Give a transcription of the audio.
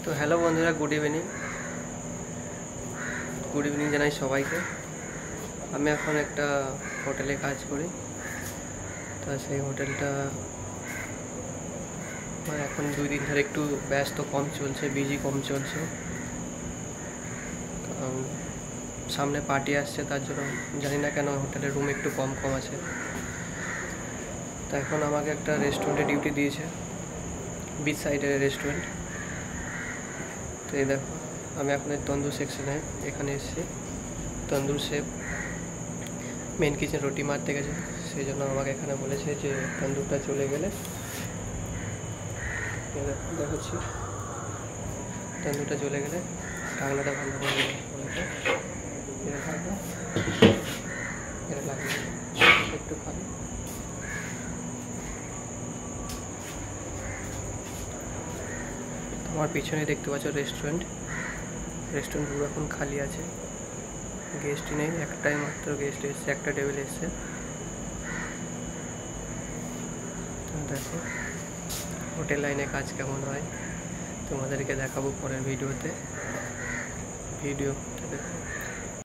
তো হ্যালো বন্ধুরা, good evening জানাই সবাইকে। আমি এখন একটা হোটেলে কাজ করি। তো সেই হোটেলটা এখন 2 দিন ধরে একটু ব্যস্ত কম চলছে, বিজি কম চলছে। কারণ সামনে পার্টি আসছে, তার জন্য জানি না কেন হোটেলের রুম একটু কম আছে। তো এখন আমাকে একটা রেস্টুরেন্টে ডিউটি দিয়েছে, বিচ সাইডের রেস্টুরেন্ট। তো এই দেখো, আমি এখন তন্দুর সেকশনে এখানে এসেছি। তন্দুর শেফ মেন কিচেন রুটি মারতে গেছে, সেই জন্য আমাকে এখানে বলেছে যে তন্দুরটা চলে গেলে দেখাচ্ছি। তন্দুরটা চলে গেলে ঢাকনাটা ভালো করে লাগিয়ে একটু খালি। আমার পিছনে দেখতে পাচ্ছ রেস্টুরেন্ট পুরো এখন খালি আছে, গেস্ট নেই। একটাই মাত্র গেস্ট এসছে, একটা টেবিল এসছে। দেখো হোটেল লাইনে কাজ কেমন হয় তোমাদেরকে দেখাবো পরের ভিডিওতে। দেখো।